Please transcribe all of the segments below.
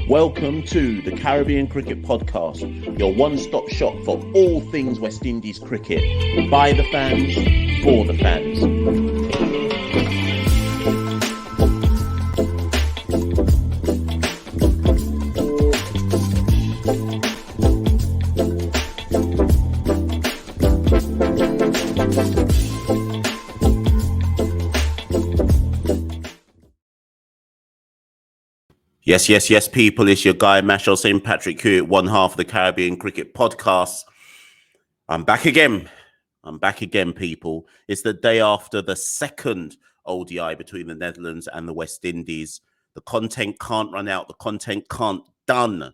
Welcome to the Caribbean Cricket Podcast, your one-stop shop for all things West Indies cricket. By the fans, for the fans. Yes, people. It's your guy, Machel, St. Patrick Hewitt, one half of the Caribbean Cricket Podcast. I'm back again, people. It's the day after the second ODI between the Netherlands and the West Indies. The content can't run out. The content can't done.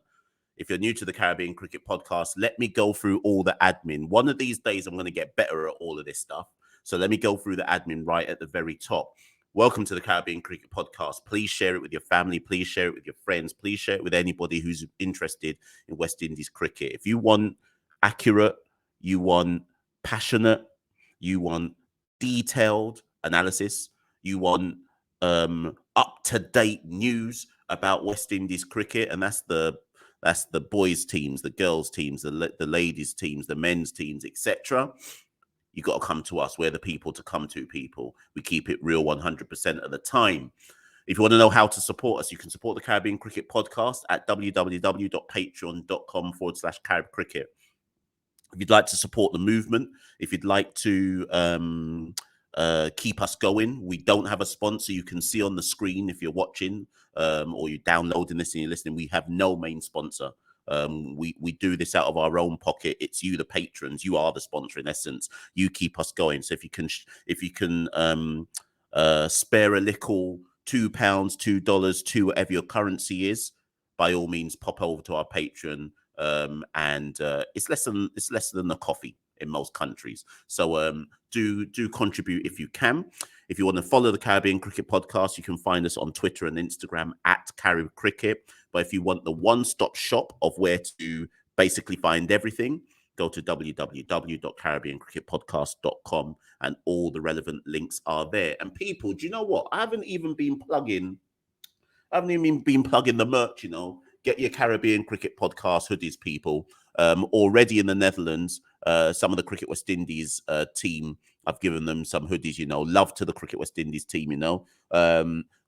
If you're new to the Caribbean Cricket Podcast, let me go through all the admin. One of these days, I'm going to get better at all of this stuff. So let me go through the admin right at the very top. Welcome to the Caribbean Cricket Podcast. Please share it with your family. Please share it with your friends. Please share it with anybody who's interested in West Indies cricket. If you want accurate, you want passionate, you want detailed analysis, you want up-to-date news about West Indies cricket, and that's the boys' teams, the girls' teams, the ladies' teams, the men's teams, etc. You got to come to us. We're the people to come to, people. We keep it real 100% of the time. If you want to know how to support us, you can support the Caribbean Cricket Podcast at www.patreon.com/Carib Cricket. If you'd like to support the movement, if you'd like to keep us going, we don't have a sponsor. You can see on the screen if you're watching or you're downloading this and you're listening, we have no main sponsor. We do this out of our own pocket. It's you, the patrons. You are the sponsor in essence. You keep us going. So if you can spare a little, £2, $2, whatever your currency is, by all means, pop over to our Patreon. And it's less than a coffee in most countries. So do contribute if you can. If you want to follow the Caribbean Cricket Podcast, you can find us on Twitter and Instagram at Carib Cricket. But if you want the one-stop shop of where to basically find everything, go to www.caribbeancricketpodcast.com and all the relevant links are there. And people, do you know what? I haven't even been plugging the merch, Get your Caribbean Cricket Podcast hoodies, people. Already in the Netherlands, some of the Cricket West Indies team, I've given them some hoodies, love to the Cricket West Indies team,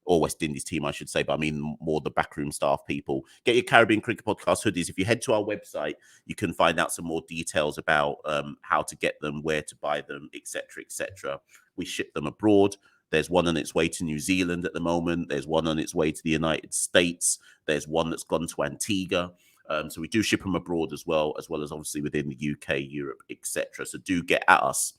or West Indies team, I should say, but I mean more the backroom staff people. Get your Caribbean Cricket Podcast hoodies. If you head to our website, you can find out some more details about how to get them, where to buy them, etc., etc. We ship them abroad. There's one on its way to New Zealand at the moment. There's one on its way to the United States. There's one that's gone to Antigua. So we do ship them abroad as well as obviously within the UK, Europe, etc. So do get at us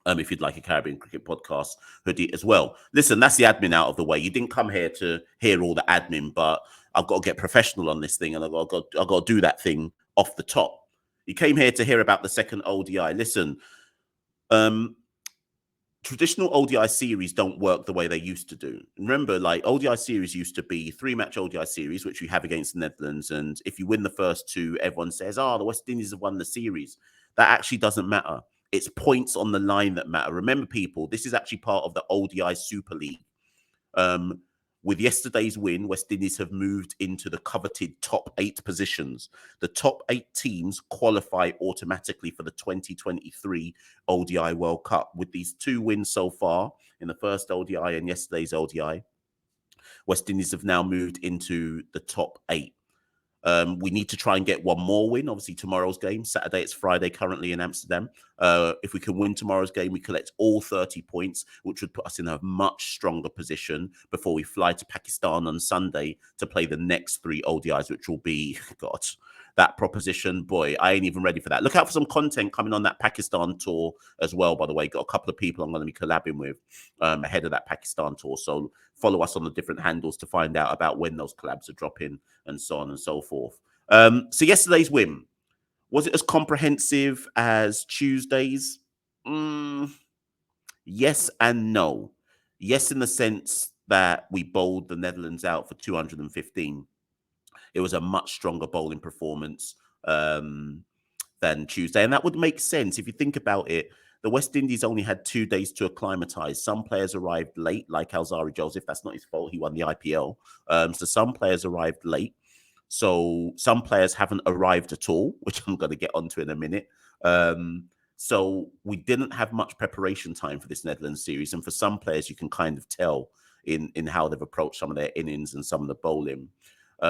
if you'd like a Caribbean Cricket Podcast hoodie as well. Listen, that's the admin out of the way. You didn't come here to hear all the admin, but I've got to get professional on this thing, and I've got to do that thing off the top. You came here to hear about the second ODI. Listen, traditional ODI series don't work the way they used to do. Remember, like ODI series used to be 3-match ODI series, which we have against the Netherlands. And if you win the first two, everyone says, the West Indies have won the series. That actually doesn't matter. It's points on the line that matter. Remember, people, this is actually part of the ODI Super League. With yesterday's win, West Indies have moved into the coveted top 8 positions. The top 8 teams qualify automatically for the 2023 ODI World Cup. With these 2 wins so far in the first ODI and yesterday's ODI, West Indies have now moved into the top 8. We need to try and get one more win. Obviously, tomorrow's game, Saturday, it's Friday currently in Amsterdam. If we can win tomorrow's game, we collect all 30 points, which would put us in a much stronger position before we fly to Pakistan on Sunday to play the next 3 ODIs, which will be, God, that proposition. Boy, I ain't even ready for that. Look out for some content coming on that Pakistan tour as well, by the way. Got a couple of people I'm going to be collabing with ahead of that Pakistan tour. So follow us on the different handles to find out about when those collabs are dropping and so on and so forth. So yesterday's win, was it as comprehensive as Tuesday's? Yes and no. Yes, in the sense that we bowled the Netherlands out for 215. It was a much stronger bowling performance than Tuesday. And that would make sense if you think about it. The West Indies only had 2 days to acclimatise. Some players arrived late, like Alzari Joseph. That's not his fault. He won the IPL. So some players arrived late. So some players haven't arrived at all, which I'm going to get onto in a minute. So we didn't have much preparation time for this Netherlands series. And for some players, you can kind of tell in how they've approached some of their innings and some of the bowling.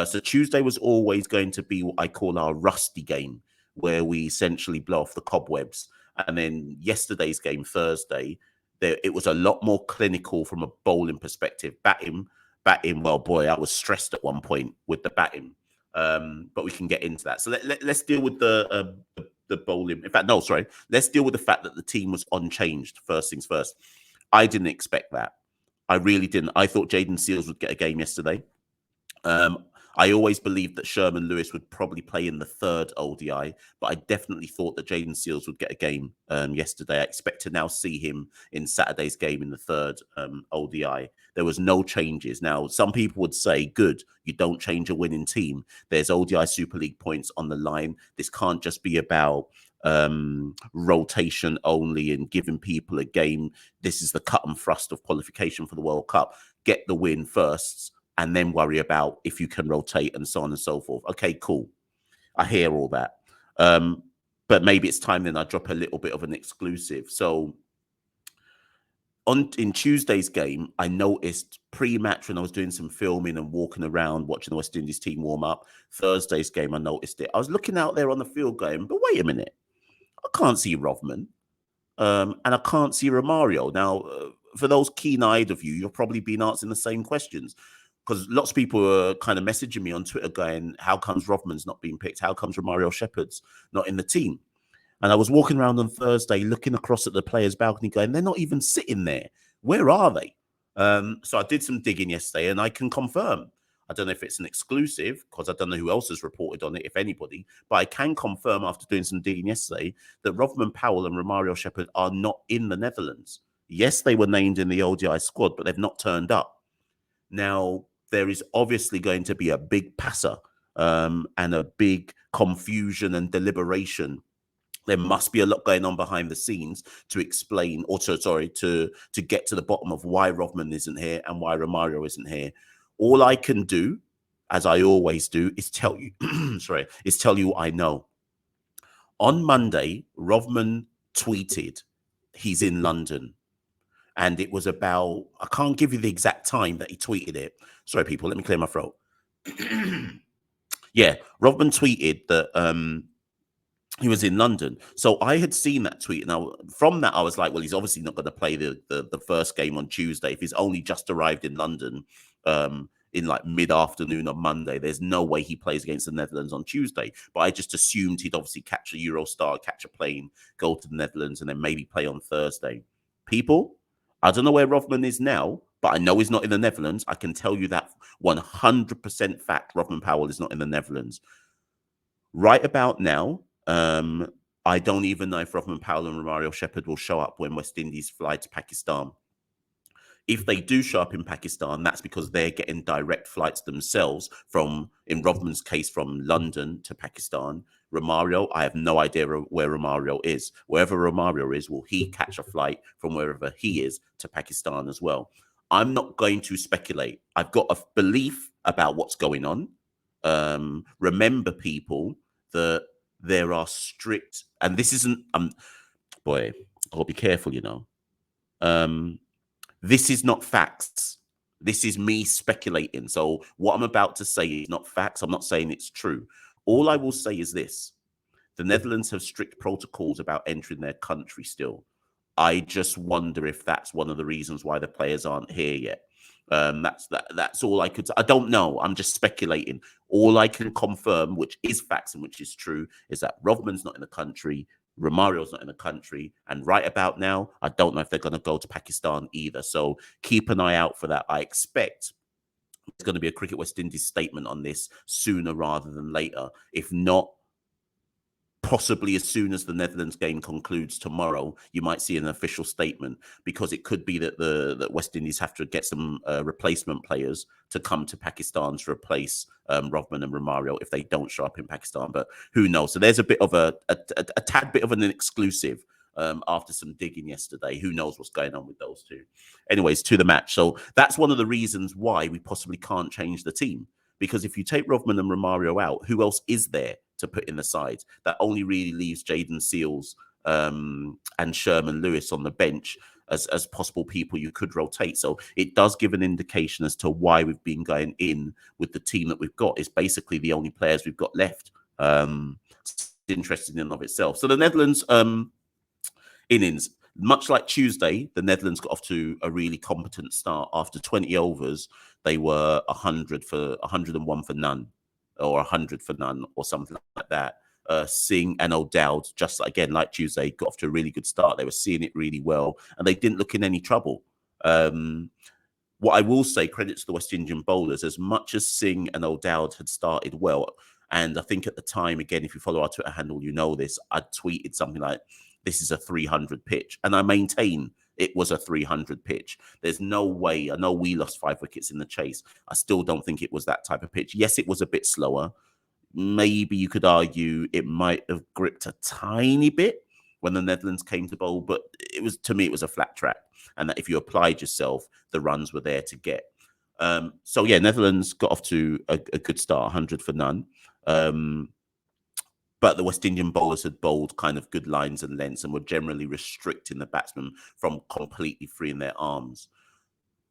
So Tuesday was always going to be what I call our rusty game, where we essentially blow off the cobwebs. And then yesterday's game, Thursday, it was a lot more clinical from a bowling perspective. Batting, well, boy, I was stressed at one point with the batting. But we can get into that. So let's deal with the bowling. In fact, no, sorry. Let's deal with the fact that the team was unchanged. First things first. I didn't expect that. I really didn't. I thought Jaden Seals would get a game yesterday. I always believed that Sherman Lewis would probably play in the third ODI, but I definitely thought that Jaden Seals would get a game yesterday. I expect to now see him in Saturday's game in the third ODI. There was no changes. Now, some people would say, good, you don't change a winning team. There's ODI Super League points on the line. This can't just be about rotation only and giving people a game. This is the cut and thrust of qualification for the World Cup. Get the win first, and then worry about if you can rotate and so on and so forth. Okay, cool. I hear all that. But maybe it's time then I drop a little bit of an exclusive. So in Tuesday's game, I noticed pre-match when I was doing some filming and walking around watching the West Indies team warm up. Thursday's game, I noticed it. I was looking out there on the field going, but wait a minute. I can't see Rovman. And I can't see Romario. Now, for those keen-eyed of you, you've probably been answering the same questions, because lots of people are kind of messaging me on Twitter going, how comes Rovman's not being picked? How comes Romario Shepherd's not in the team? And I was walking around on Thursday looking across at the players' balcony going, they're not even sitting there. Where are they? So I did some digging yesterday, and I can confirm. I don't know if it's an exclusive, because I don't know who else has reported on it, if anybody, but I can confirm after doing some digging yesterday that Rovman Powell and Romario Shepherd are not in the Netherlands. Yes, they were named in the ODI squad, but they've not turned up. Now, there is obviously going to be a big passer and a big confusion and deliberation. There must be a lot going on behind the scenes to explain, or to get to the bottom of why Rovman isn't here and why Romario isn't here. All I can do, as I always do, is tell you, tell you what I know. On Monday, Rovman tweeted he's in London. And it was about, I can't give you the exact time that he tweeted it. Sorry, people, let me clear my throat. Yeah, Rovman tweeted that he was in London. So I had seen that tweet. Now, from that, I was like, well, he's obviously not going to play the first game on Tuesday. If he's only just arrived in London in like mid-afternoon on Monday, there's no way he plays against the Netherlands on Tuesday. But I just assumed he'd obviously catch a Eurostar, catch a plane, go to the Netherlands, and then maybe play on Thursday. People, I don't know where Rovman is now, but I know he's not in the Netherlands. I can tell you that 100% fact, Rovman Powell is not in the Netherlands. Right about now, I don't even know if Rovman Powell and Romario Shepherd will show up when West Indies fly to Pakistan. If they do show up in Pakistan, that's because they're getting direct flights themselves from, in Rovman's case, from London to Pakistan. Romario, I have no idea where Romario is. Wherever Romario is, will he catch a flight from wherever he is to Pakistan as well? I'm not going to speculate. I've got a belief about what's going on. Remember, people, that there are strict, and this isn't, boy, I'll be careful, you know. This is not facts. This is me speculating. So what I'm about to say is not facts. I'm not saying it's true. All I will say is this. The Netherlands have strict protocols about entering their country still. I just wonder if that's one of the reasons why the players aren't here yet. That's all I could say. I don't know. I'm just speculating. All I can confirm, which is facts and which is true, is that Rovman's not in the country. Romario's not in the country, and right about now, I don't know if they're going to go to Pakistan either. So keep an eye out for that. I expect there's going to be a Cricket West Indies statement on this sooner rather than later. If not, possibly as soon as the Netherlands game concludes tomorrow, you might see an official statement, because it could be that the West Indies have to get some replacement players to come to Pakistan to replace Rovman and Romario if they don't show up in Pakistan. But who knows? So there's a bit of a tad bit of an exclusive after some digging yesterday. Who knows what's going on with those two? Anyways, to the match. So that's one of the reasons why we possibly can't change the team, because if you take Rovman and Romario out, who else is there to put in the side? That only really leaves Jaden Seals and Sherman Lewis on the bench as possible people you could rotate. So it does give an indication as to why we've been going in with the team that we've got. It's basically the only players we've got left. It's interesting in and of itself. So the Netherlands innings, much like Tuesday, the Netherlands got off to a really competent start. After 20 overs, they were 101 for none, or 100 for none, or something like that. Singh and O'Dowd, just again like Tuesday, got off to a really good start. They were seeing it really well, and they didn't look in any trouble. What I will say, credit to the West Indian bowlers, as much as Singh and O'Dowd had started well, and I think at the time, again, if you follow our Twitter handle, you know this, I tweeted something like, this is a 300 pitch. And I maintain it was a 300 pitch. There's no way. I know we lost 5 wickets in the chase. I still don't think it was that type of pitch. Yes, it was a bit slower. Maybe you could argue it might have gripped a tiny bit when the Netherlands came to bowl, but it was, to me, it was a flat track. And that if you applied yourself, the runs were there to get. So yeah, Netherlands got off to a good start, 100 for none. But the West Indian bowlers had bowled kind of good lines and lengths and were generally restricting the batsmen from completely freeing their arms.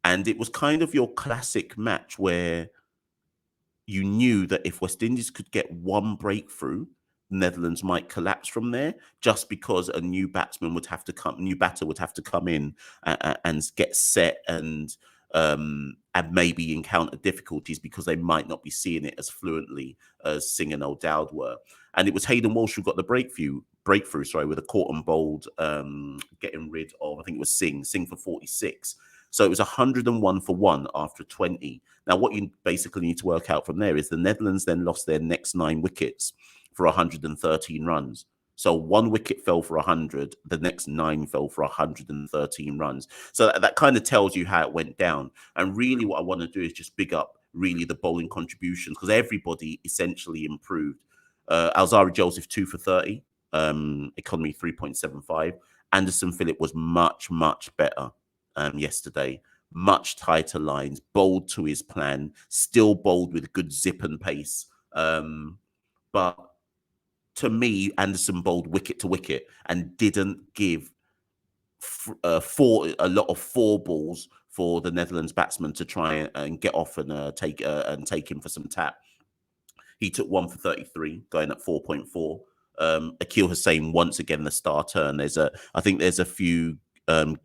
And it was kind of your classic match where you knew that if West Indies could get one breakthrough, Netherlands might collapse from there, just because a new batter would have to come in and get set and maybe encounter difficulties because they might not be seeing it as fluently as Singh and O'Dowd were. And it was Hayden Walsh who got the breakthrough, with a caught and bowled, getting rid of, I think it was Singh for 46. So it was 101 for 1 after 20. Now, what you basically need to work out from there is the Netherlands then lost their next 9 wickets for 113 runs. So 1 wicket fell for 100. The next 9 fell for 113 runs. So that kind of tells you how it went down. And really what I want to do is just big up really the bowling contributions, because everybody essentially improved. Alzari Joseph 2 for 30. Economy 3.75. Anderson Phillip was much, much better yesterday. Much tighter lines, bowled to his plan, still bowled with good zip and pace. But to me, Anderson bowled wicket to wicket and didn't give a lot of 4 balls for the Netherlands batsman to try and get off and take him for some tap. He took 1 for 33, going at 4.4. Akil Hussain once again the star turn. I think there's a few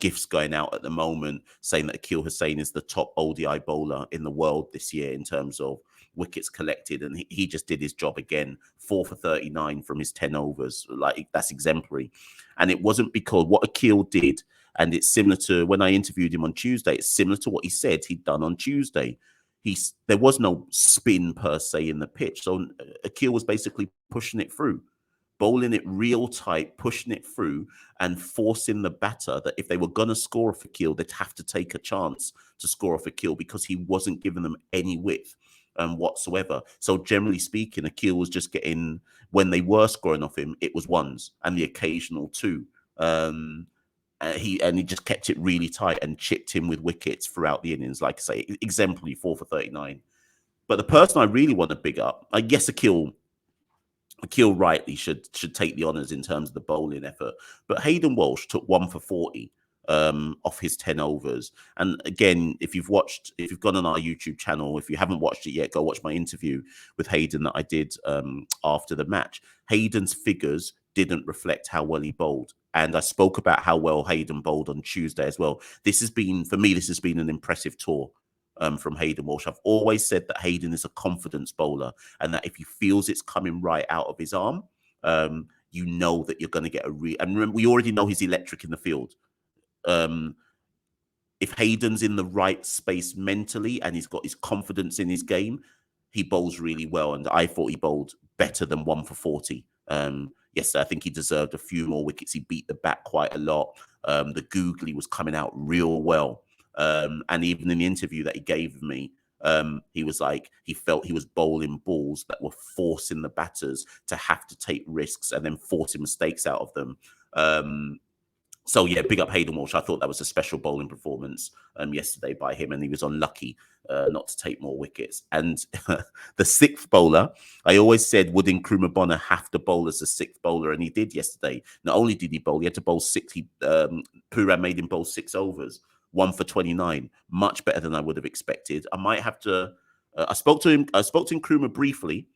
gifts going out at the moment saying that Akil Hussain is the top ODI bowler in the world this year in terms of wickets collected, and he just did his job again. 4 for 39 from his 10 overs. Like, that's exemplary. And it wasn't because what Akil did, and it's similar to when I interviewed him on Tuesday, it's similar to what he said he'd done on Tuesday. There was no spin per se in the pitch, so Akil was basically pushing it through, bowling it real tight, pushing it through, and forcing the batter that if they were going to score off Akil, they'd have to take a chance to score off Akil because he wasn't giving them any width whatsoever. So generally speaking, Akil was just getting, when they were scoring off him, it was ones and the occasional 2. He just kept it really tight and chipped him with wickets throughout the innings. Like I say, exemplary 4 for 39. But the person I really want to big up, I guess Akil rightly should take the honours in terms of the bowling effort. But Hayden Walsh took 1 for 40 off his 10 overs. And again, if you've gone on our YouTube channel, if you haven't watched it yet, go watch my interview with Hayden that I did after the match. Hayden's figures didn't reflect how well he bowled. And I spoke about how well Hayden bowled on Tuesday as well. This has been an impressive tour from Hayden Walsh. I've always said that Hayden is a confidence bowler, and that if he feels it's coming right out of his arm, you know that you're going to get and remember, we already know he's electric in the field. If Hayden's in the right space mentally and he's got his confidence in his game, he bowls really well. And I thought he bowled better than 1 for 40. Yes, I think he deserved a few more wickets. He beat the bat quite a lot. The googly was coming out real well. And even in the interview that he gave me, he was like, he felt he was bowling balls that were forcing the batters to have to take risks and then forcing mistakes out of them. So yeah, big up Hayden Walsh. I thought that was a special bowling performance yesterday by him, and he was unlucky not to take more wickets. And the sixth bowler, I always said, would Nkrumah Bonner have to bowl as a sixth bowler, and he did yesterday. Not only did he bowl, he had to bowl six. Pooran made him bowl 6 overs, 1 for 29, much better than I would have expected. I might have to. I spoke to him. I spoke to Nkrumah briefly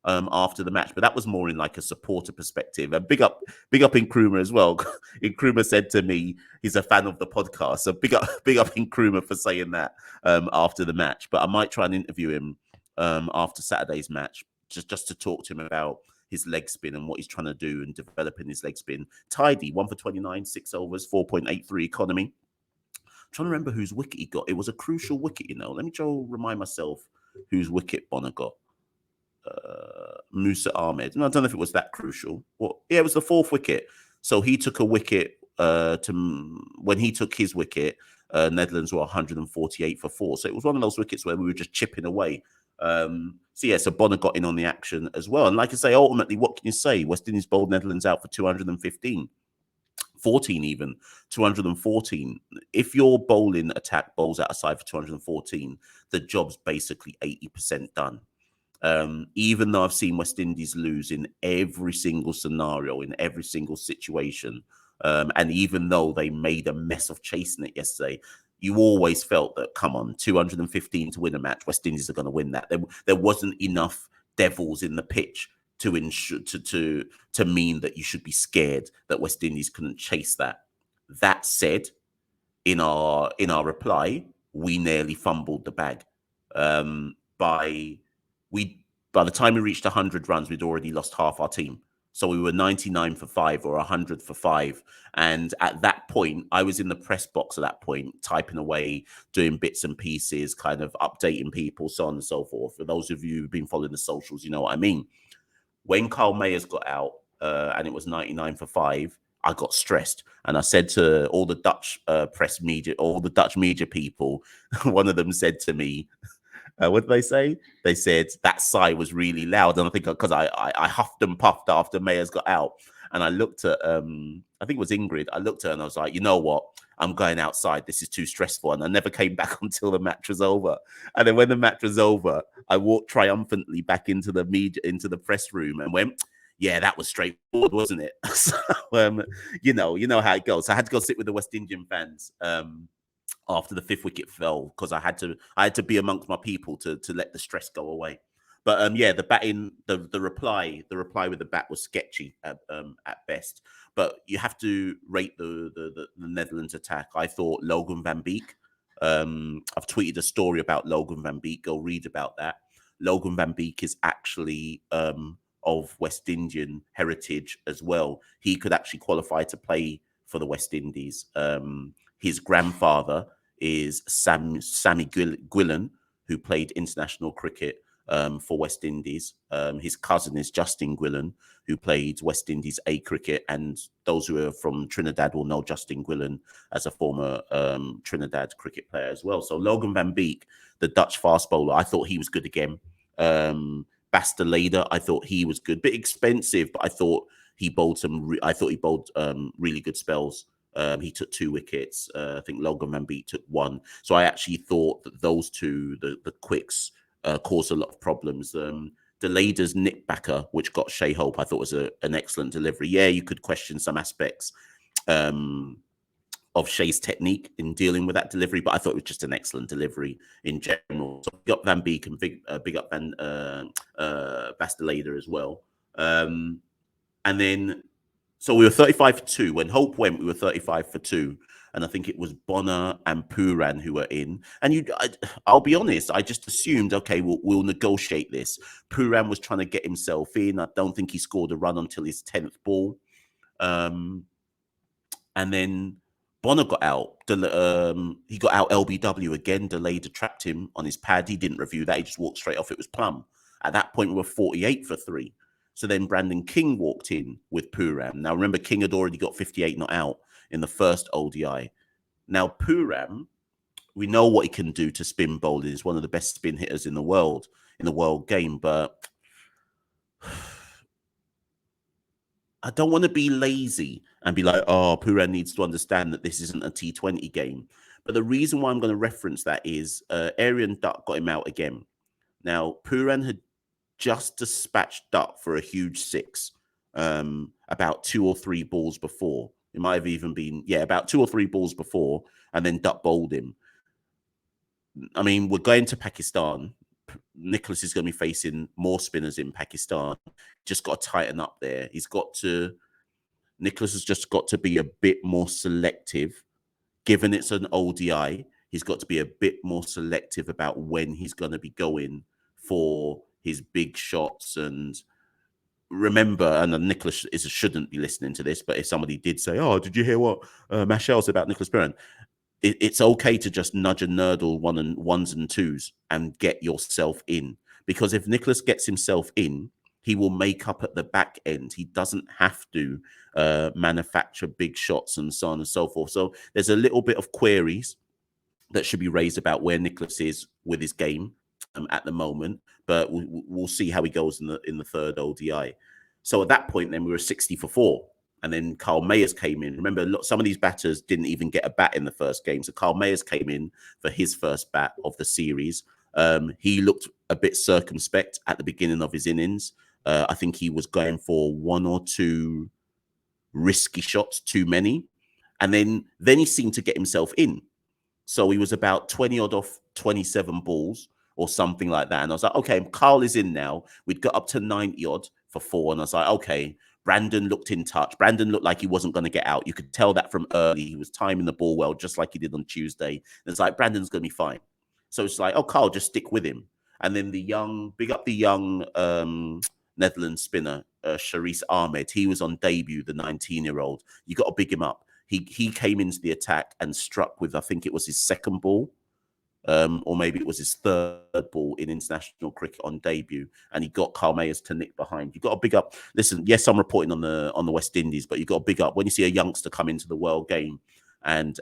after the match, but that was more in like a supporter perspective. And big up Nkrumah as well. Nkrumah said to me he's a fan of the podcast, so big up Nkrumah for saying that after the match. But I might try and interview him after Saturday's match, just to talk to him about his leg spin and what he's trying to do and developing his leg spin. Tidy, 1 for 29, 6 overs, 4.83 economy. I'm trying to remember whose wicket he got. It was a crucial wicket, you know. Let me try to remind myself whose wicket Bonner got. Musa Ahmed. No, I don't know if it was that crucial. Well, yeah, it was the 4th wicket. So he took a wicket when he took his wicket, Netherlands were 148 for 4. So it was one of those wickets where we were just chipping away. So Bonner got in on the action as well. And like I say, ultimately, what can you say? West Indies bowled Netherlands out for 215. 14 even, 214. If your bowling attack bowls out a side for 214, the job's basically 80% done. Even though I've seen West Indies lose in every single scenario, in every single situation, and even though they made a mess of chasing it yesterday, you always felt that, come on, 215 to win a match, West Indies are going to win that. There wasn't enough devils in the pitch to ensure to mean that you should be scared that West Indies couldn't chase that. That said, in our reply, we nearly fumbled the bag. By the time we reached 100 runs, we'd already lost half our team. So we were 99 for 5 or 100 for 5. And at that point, I was in the press box at that point, typing away, doing bits and pieces, kind of updating people, so on and so forth. For those of you who've been following the socials, you know what I mean. When Carl Mayers got out and it was 99 for 5, I got stressed. And I said to all the Dutch press media, all the Dutch media people, one of them said to me, what did they say? They said that sigh was really loud. And I think because I huffed and puffed after Mayers got out. And I looked at, I think it was Ingrid. I looked at her and I was like, you know what? I'm going outside. This is too stressful. And I never came back until the match was over. And then when the match was over, I walked triumphantly back into the media, into the press room and went, yeah, that was straightforward, wasn't it? So, you know how it goes. So I had to go sit with the West Indian fans. After the 5th wicket fell, because I had to be amongst my people to let the stress go away. But the batting, the reply with the bat was sketchy at best. But you have to rate the Netherlands attack. I thought Logan van Beek. I've tweeted a story about Logan van Beek. Go read about that. Logan van Beek is actually of West Indian heritage as well. He could actually qualify to play for the West Indies. His grandfather is Sammy Gwillan, who played international cricket for West Indies. His cousin is Justin Gwillan, who played West Indies A cricket. And those who are from Trinidad will know Justin Gwillan as a former Trinidad cricket player as well. So Logan van Beek, the Dutch fast bowler, I thought he was good again. Bastelader, I thought he was good. Bit expensive, but I thought he bowled really good spells. He took 2 wickets. I think Logan van Beek took 1. So I actually thought that those two, the quicks, caused a lot of problems. Delader's nip backer, which got Shea Hope, I thought was an excellent delivery. Yeah, you could question some aspects of Shea's technique in dealing with that delivery, but I thought it was just an excellent delivery in general. So big up Van Beek and big up Van Bastelader as well. And then, so we were 35 for 2. When Hope went, we were 35 for 2. And I think it was Bonner and Pooran who were in. And I'll be honest, I just assumed, okay, we'll negotiate this. Pooran was trying to get himself in. I don't think he scored a run until his 10th ball. And then Bonner got out. He got out LBW again. Delayed trapped him on his pad. He didn't review that. He just walked straight off. It was plumb. At that point, we were 48 for 3. So then Brandon King walked in with Pooran. Now, remember, King had already got 58 not out in the first ODI. Now, Pooran, we know what he can do to spin bowling. He's one of the best spin hitters in the world game. But I don't want to be lazy and be like, oh, Pooran needs to understand that this isn't a T20 game. But the reason why I'm going to reference that is Arian Duck got him out again. Now, Pooran had just dispatched Duck for a huge six about 2 or 3 balls before. It might have even been, about 2 or 3 balls before, and then Duck bowled him. I mean, we're going to Pakistan. Nicholas is going to be facing more spinners in Pakistan. Just got to tighten up there. Nicholas has just got to be a bit more selective. Given it's an ODI, he's got to be a bit more selective about when he's going to be going for his big shots. And remember, and Nicholas shouldn't be listening to this, but if somebody did say, oh, did you hear what Machel said about Nicholas Pooran? It's okay to just nudge and nurdle ones and twos and get yourself in. Because if Nicholas gets himself in, he will make up at the back end. He doesn't have to manufacture big shots and so on and so forth. So there's a little bit of queries that should be raised about where Nicholas is with his game at the moment, but we'll see how he goes in the third ODI. So at that point, then we were 60 for 4. And then Carl Mayers came in. Remember, some of these batters didn't even get a bat in the first game. So Carl Mayers came in for his first bat of the series. He looked a bit circumspect at the beginning of his innings. I think he was going for 1 or 2 risky shots, too many. And then he seemed to get himself in. So he was about 20 odd off 27 balls or something like that. And I was like, okay, Carl is in now. We'd got up to 90 odd for 4. And I was like, okay, Brandon looked in touch. Brandon looked like he wasn't going to get out. You could tell that from early. He was timing the ball well, just like he did on Tuesday. And it's like, Brandon's going to be fine. So it's like, oh, Carl, just stick with him. And then big up the young Netherlands spinner, Sharice Ahmed. He was on debut, the 19-year-old. You got to big him up. He came into the attack and struck with, I think it was his second ball, or maybe it was his third ball in international cricket on debut, and he got Carl Mayers to nick behind. You got to big up. Listen, yes, I'm reporting on the West Indies, but you got to big up when you see a youngster come into the world game and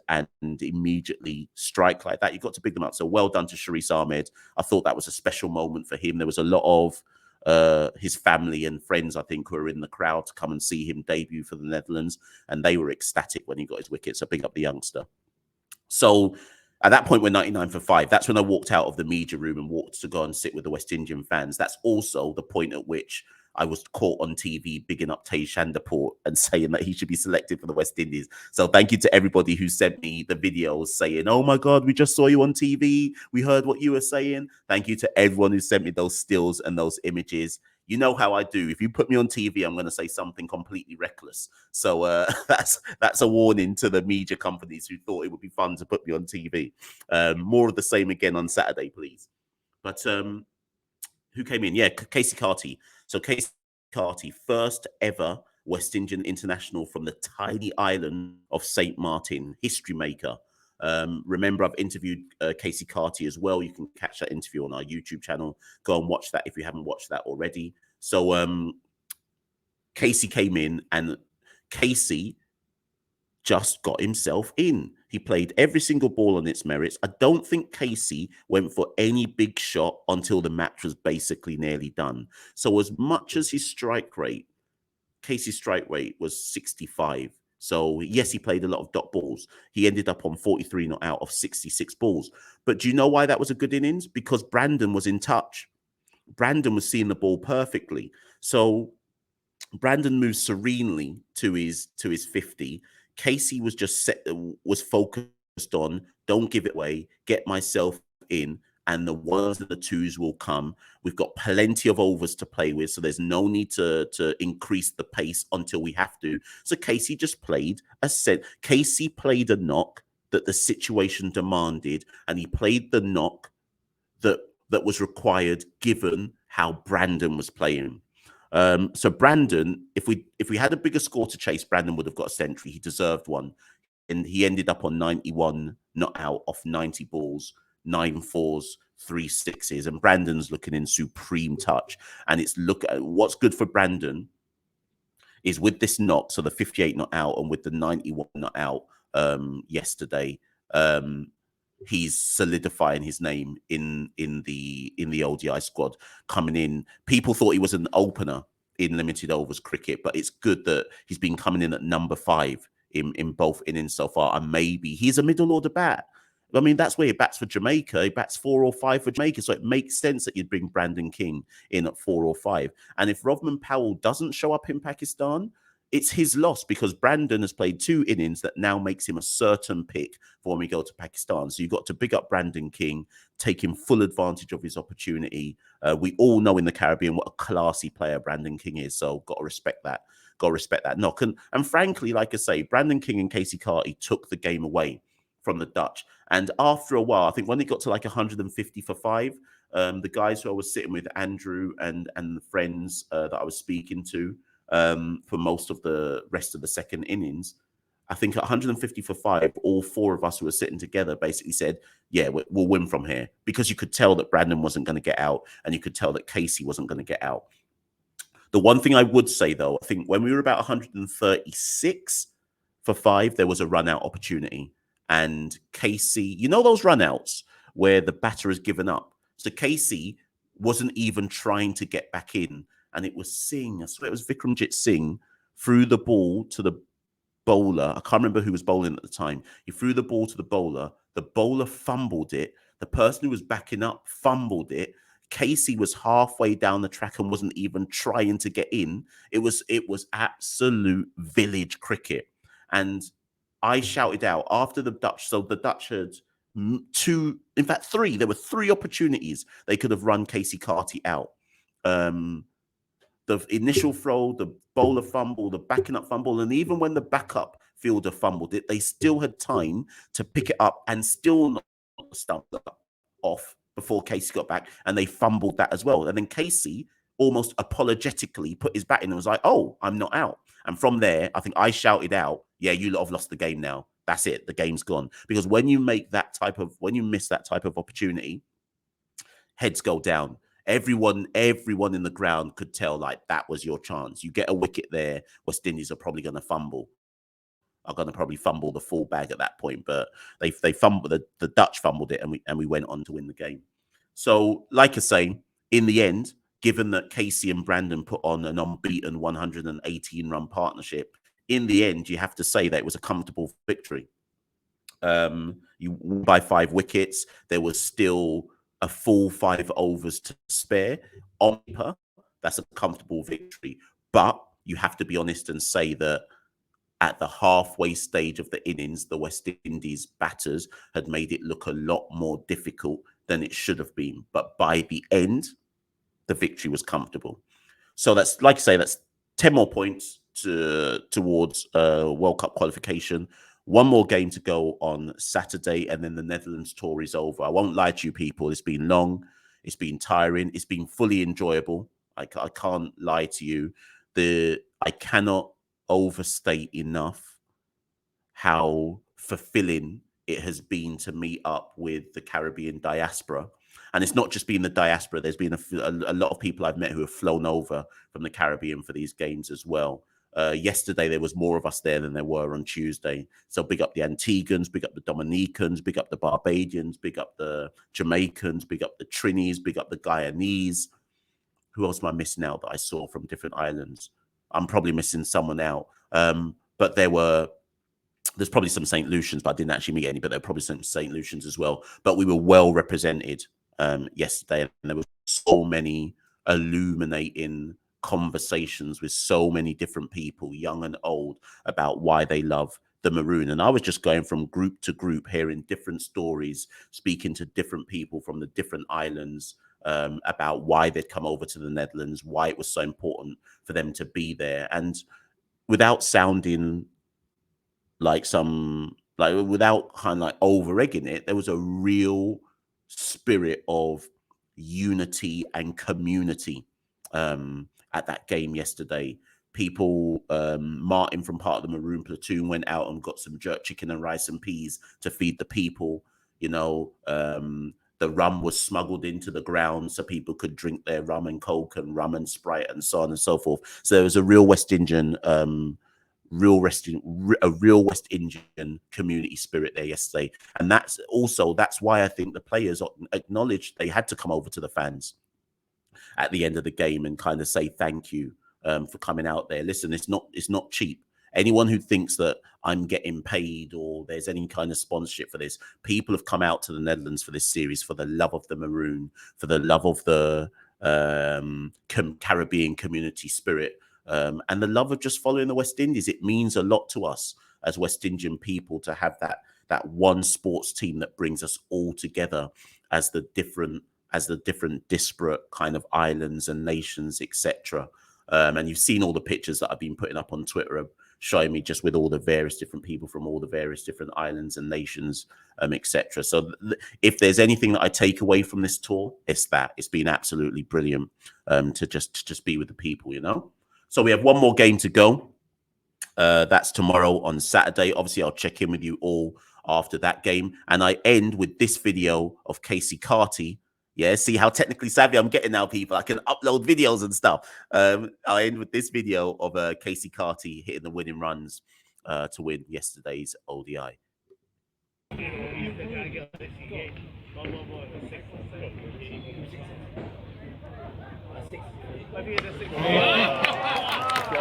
immediately strike like that. You got to big them up. So well done to Sharice Ahmed. I thought that was a special moment for him. There was a lot of his family and friends, I think, who were in the crowd to come and see him debut for the Netherlands, and they were ecstatic when he got his wicket. So big up the youngster. So at that point, we're 99 for 5. That's when I walked out of the media room and walked to go and sit with the West Indian fans. That's also the point at which I was caught on TV bigging up Tej Chandapur and saying that he should be selected for the West Indies. So thank you to everybody who sent me the videos saying, oh my God, we just saw you on TV. We heard what you were saying. Thank you to everyone who sent me those stills and those images. You know how I do. If you put me on TV, I'm going to say something completely reckless. So that's a warning to the media companies who thought it would be fun to put me on TV. More of the same again on Saturday, please. But who came in? Yeah, Casey Carty. So Casey Carty, first ever West Indian international from the tiny island of St. Martin, history maker. Remember, I've interviewed Casey Carty as well. You can catch that interview on our YouTube channel. Go and watch that if you haven't watched that already. So Casey came in, and Casey just got himself in. He played every single ball on its merits. I don't think Casey went for any big shot until the match was basically nearly done. So as much as his strike rate, Casey's strike rate was 65. So yes, he played a lot of dot balls. He ended up on 43 not out of 66 balls. But do you know why that was a good innings? Because Brandon was in touch. Brandon was seeing the ball perfectly. So Brandon moved serenely to his 50. Casey was just was focused on, don't give it away, get myself in, and the ones and the twos will come. We've got plenty of overs to play with, so there's no need to increase the pace until we have to. So Casey just played a set. Casey played a knock that the situation demanded, and he played the knock that was required given how Brandon was playing. So Brandon, if we had a bigger score to chase, Brandon would have got a century. He deserved one, and he ended up on 91 not out off 90 balls, 9 fours, 3 sixes, and Brandon's looking in supreme touch. And what's good for Brandon is with this knock, so the 58 not out, and with the 91 not out yesterday. He's solidifying his name in the ODI squad coming in. People thought he was an opener in limited overs cricket, but it's good that he's been coming in at number 5 in both innings so far, and maybe he's a middle order bat. I mean, that's where he bats for Jamaica. He bats 4 or 5 for Jamaica, so it makes sense that you'd bring Brandon King in at 4 or 5. And if Rovman Powell doesn't show up in Pakistan, it's his loss, because Brandon has played 2 innings that now makes him a certain pick for when we go to Pakistan. So you've got to big up Brandon King, taking full advantage of his opportunity. We all know in the Caribbean what a classy player Brandon King is, so got to respect that. Got to respect that knock. And frankly, like I say, Brandon King and Casey Carty took the game away from the Dutch. And after a while, I think when it got to like 150 for 5, the guys who I was sitting with, Andrew and the friends that I was speaking to, for most of the rest of the second innings, I think at 150 for 5, all 4 of us who were sitting together basically said, yeah, we'll win from here, because you could tell that Brandon wasn't going to get out, and you could tell that Casey wasn't going to get out. The one thing I would say, though, I think when we were about 136 for 5, there was a run out opportunity. And Casey, you know those run outs where the batter has given up? So Casey wasn't even trying to get back in. And it was Singh, I swear it was Vikramjit Singh, threw the ball to the bowler. I can't remember who was bowling at the time. He threw the ball to the bowler fumbled it. The person who was backing up fumbled it. Casey was halfway down the track and wasn't even trying to get in. It was absolute village cricket. And I shouted out after the Dutch. So the Dutch had 2, in fact 3. There were 3 opportunities they could have run Casey Carty out. The initial throw, the bowler fumble, the backing up fumble, and even when the backup fielder fumbled it, they still had time to pick it up and still not stump off before Casey got back, and they fumbled that as well. And then Casey almost apologetically put his bat in and was like, oh, I'm not out. And from there, I think I shouted out, yeah, you lot have lost the game now. That's it. The game's gone. Because when you miss that type of opportunity, heads go down. Everyone in the ground could tell, like, that was your chance. You get a wicket there, West Indies are probably going to fumble. Are going to probably fumble the full bag at that point, but they fumbled. The Dutch fumbled it, and we went on to win the game. So, like I say, in the end, given that Casey and Brandon put on an unbeaten 118-run partnership, in the end, you have to say that it was a comfortable victory. You won by 5 wickets. There was still a full 5 overs to spare. On paper, that's a comfortable victory. But you have to be honest and say that at the halfway stage of the innings, the West Indies batters had made it look a lot more difficult than it should have been. But by the end, the victory was comfortable. So that's, like I say, that's 10 more points towards World Cup qualification. 1 more game to go on Saturday, and then the Netherlands tour is over. I won't lie to you people. It's been long. It's been tiring. It's been fully enjoyable. I can't lie to you. I cannot overstate enough how fulfilling it has been to meet up with the Caribbean diaspora. And it's not just been the diaspora. There's been a lot of people I've met who have flown over from the Caribbean for these games as well. Yesterday, there was more of us there than there were on Tuesday. So big up the Antiguans, big up the Dominicans, big up the Barbadians, big up the Jamaicans, big up the Trinis, big up the Guyanese. Who else am I missing out that I saw from different islands? I'm probably missing someone out. But there's probably some St. Lucians, but I didn't actually meet any, but there were probably some St. Lucians as well. But we were well represented yesterday, and there were so many illuminating conversations with so many different people, young and old, about why they love the Maroon. And I was just going from group to group, hearing different stories, speaking to different people from the different islands about why they'd come over to the Netherlands, why it was so important for them to be there. And without sounding like without kind of like over egging it, there was a real spirit of unity and community at that game yesterday. People, Martin from part of the Maroon platoon went out and got some jerk chicken and rice and peas to feed the people. You know, the rum was smuggled into the ground so people could drink their rum and coke and rum and Sprite and so on and so forth. So there was a real West Indian West Indian community spirit there yesterday. And that's why I think the players acknowledged they had to come over to the fans at the end of the game and kind of say thank you for coming out there. Listen, it's not cheap. Anyone who thinks that I'm getting paid or there's any kind of sponsorship for this, people have come out to the Netherlands for this series for the love of the Maroon, for the love of the Caribbean community spirit, and the love of just following the West Indies. It means a lot to us as West Indian people to have that one sports team that brings us all together as the different disparate kind of islands and nations, etc. And you've seen all the pictures that I've been putting up on Twitter showing me just with all the various different people from all the various different islands and nations, etc. So if there's anything that I take away from this tour, it's that. It's been absolutely brilliant to just be with the people, you know? So we have one more game to go. That's tomorrow on Saturday. Obviously, I'll check in with you all after that game. And I end with this video of Casey Carty. Yeah, see how technically savvy I'm getting now, people. I can upload videos and stuff. I end with this video of Casey Carty hitting the winning runs to win yesterday's ODI.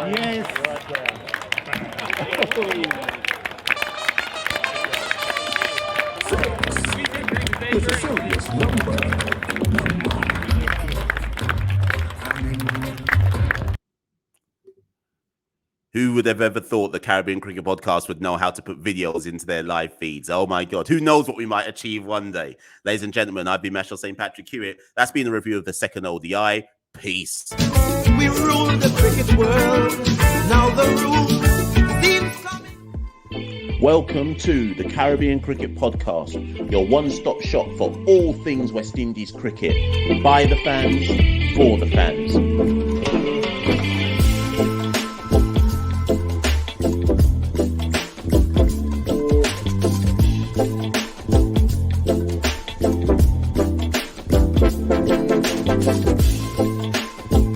Yes. It's a serious number. Who would have ever thought the Caribbean Cricket Podcast would know how to put videos into their live feeds? Oh my God. Who knows what we might achieve one day? Ladies and gentlemen, I've been Machel St. Patrick Hewitt. That's been the review of the second ODI. Peace. We rule the cricket world. Now the rule seems coming. Welcome to the Caribbean Cricket Podcast, your one-stop shop for all things West Indies cricket. By the fans, for the fans.